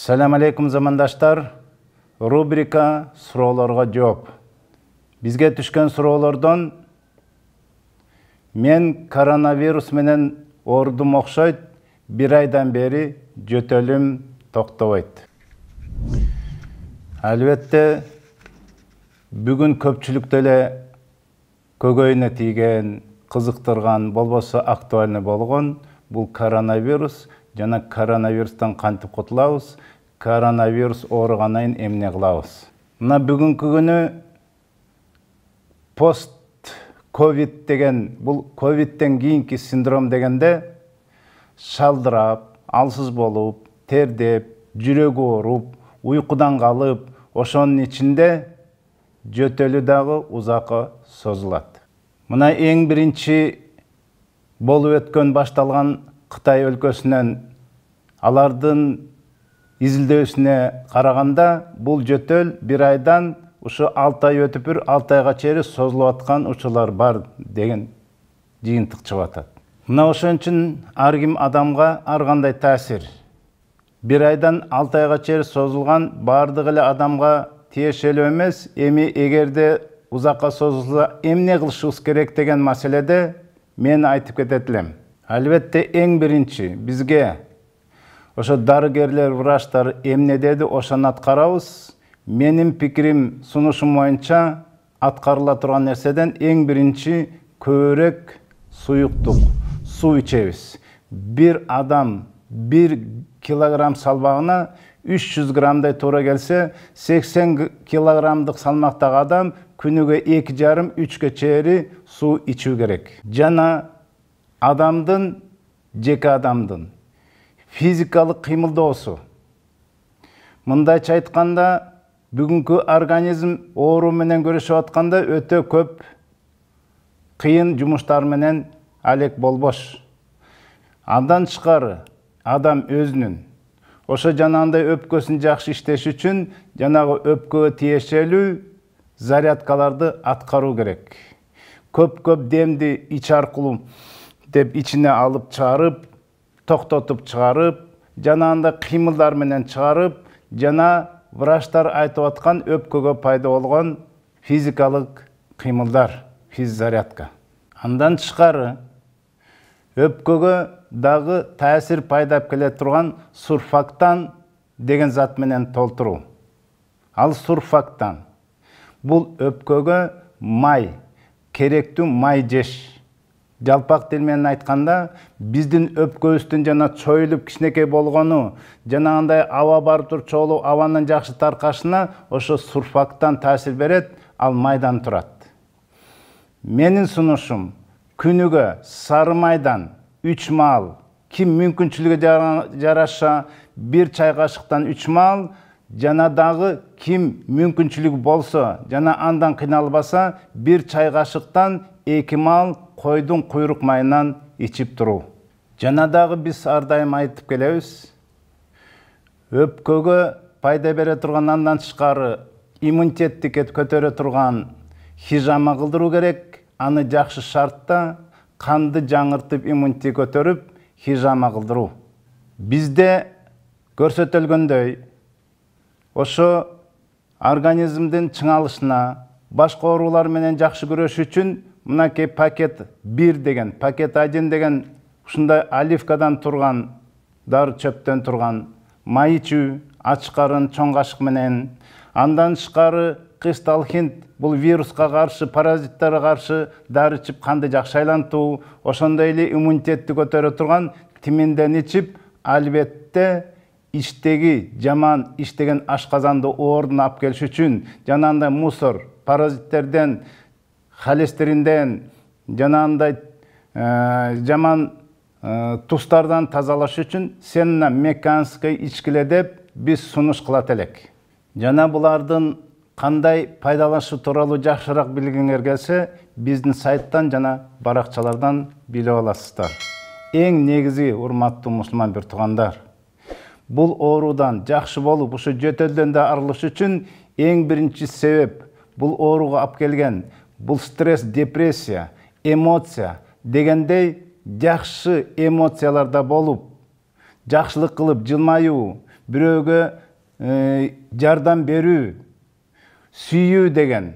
Selam aleykum zamandaşlar. Rubrika sorularga cevap. Bizge düşken sorulardan men koronavirus menen ordum okşayt, bir aydan beri jötölüm toktobayt. Albatta бүгүн көпчүлүктө эле көкөйүнө тийген, кызыктырган, болбосо актуальный болгон бул коронавирус жана коронавирустан кантип кутулабыз, коронавирус ооругандан кийин эмне кылабыз. Мына бүгүнкү күнү пост ковид деген, бул ковидтен кийинки синдром дегенде шалдырап, алсыз болуп, тердеп, жүрөгү ооруп, уйкудан калып, ошонун ичинде жөтөлү дагы узакка созулат. Мына эң биринчи болуп өткөн башталган Кытай өлкөсүнөн алардын изилдөөсүнө караганда бул жөтөл bir айдан ушу 6 ай өтүп 6 айга чейин созулуп аткан учурлар бар деген жыйынтык чыгып атат. Мына ошон үчүн ар ким адамга ар кандай таасир. 1 айдан 6 айга чейин созулган бардык эле адамга тиешелүү эмес, эми эгерде узакка созулса эмне кылышыбыз керек деген маселеде мен айтып кетет элем. Албетте эң биринчи бизге ошо дарыгерлер, врачтар эмне деди, ошону аткарабыз. Менин пикирим, сунушум боюнча аткарыла турган нерседен эң биринчи көбүрөөк суюктук, суу ичебиз. Bir адам 1 килограмм салмагына 300 граммдай туура келсе, 80 килограммдык салмактагы адам күнүгө 2,5-3 чейин суу ичүү керек. Жана адамдын, жеке адамдын физикалык кыймылдоосу. Мындайча айтканда, бүгүнкү организм оору менен көрүшүп атканда өтө көп кыйын жумуштар менен алек болбош. Андан тышкары адам өзүнүн ошо жанагындай өпкөсүн жакшы иштеш үчүн жанагы өпкөгө тиешелүү зарядкаларды аткаруу керек. Көп демди ич аркылуу деп ичине алып чыгарып, токтотуп чыгарып, жанагындай кыймылдар менен чыгарып, жана врачтар айтып аткан өпкөгө пайда болгон физикалык кыймылдар, физзарядка. Андан тышкары өпкөгө дагы таасир пайдап келе турган сурфактан деген зат менен толтуруу. Ал сурфактан бул өпкөгө май, керектүү май жеш. Жалпак тил менен айтканда, биздин өпкөбүздүн жана чоюлуп кичинекей болгону, жанагындай аба барып турчу абанын жакшы таркашына ошо сурфактан таасир берет, ал майдан турат. Менин сунушум күнүгө сары майдан 3 маал, ким мүмкүнчүлүгү жараша 1 чай кашыктан 3 маал, жана дагы ким мүмкүнчүлүгү болсо, жана андан кыйналбаса 1 чай кашыктан 2 маал койдун куйрук майынан ичип туруу. Жана дагы биз ар дайым айтып келебиз, өпкөгө пайда бере турган андан тышкары иммунитетти көтөрө турган хижама кылдыруу керек. Аны жакшы шартта канды жаңыртып, иммунитет көтөрүп, хижама кылдыруу. Бизде көрсөтүлгөндөй, ошо организмдин чыңалышына, башка оорулар менен жакшы күрөшүү үчүн мынакей пакет 1 деген, пакет 1 деген ушундай оливкадан турган, дары чөптөн турган май ичүү, ачык карын чоң кашык менен, андан тышкары кристалл хинт, бул вируска каршы, паразиттарга каршы дары ичип канды жакшы айлантуу, ошондой эле иммунитетти көтөрө турган тиминден ичип, албетте иштеги жаман иштеген ашказанды ордун алып келиш үчүн, жанагындай мусор, паразиттерден, холестеринден, жанагындай жаман тустардан тазалаш үчүн сенна меканский ичкиле деп биз сунуш кылат элек. Жана булардын кандай пайдаланышы тууралуу жакшыраак билгиңер келсе, биздин сайттан жана баракчалардан билип аласыздар. Эң негизи, урматтуу мусулман бир туугандар, бул оорудан жакшы болуп, ушу жөтөлдөн да арылыш үчүн эң биринчи себеп бул ооруга алып келген, бул стресс, депрессия, эмоция дегендей жакшы эмоцияларда болуп, жакшылык кылып жылмаюу, бирөөгө жардам берүү, сүйүү деген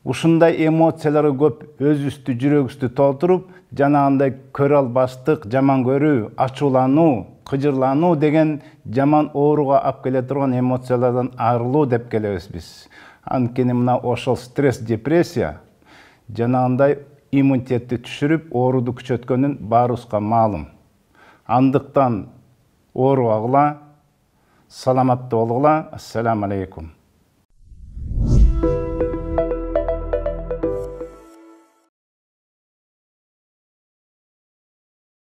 ушундай эмоциялары көп өзүбүздү жүрөгүбүздү толтуруп, жанагындай көрө албастык, жаман көрүү, ачуулануу, кыжырлануу деген жаман ооруга алып келе турган эмоциялардан арылуу деп келебиз биз. Анткени мына ошол стресс, депрессия жанагындай иммунитетти түшүрүп, ооруду күчөткөнүн баарыбызга маалым. Андыктан ооругагыла, саламаттуу болгула. Ассаламу алейкум.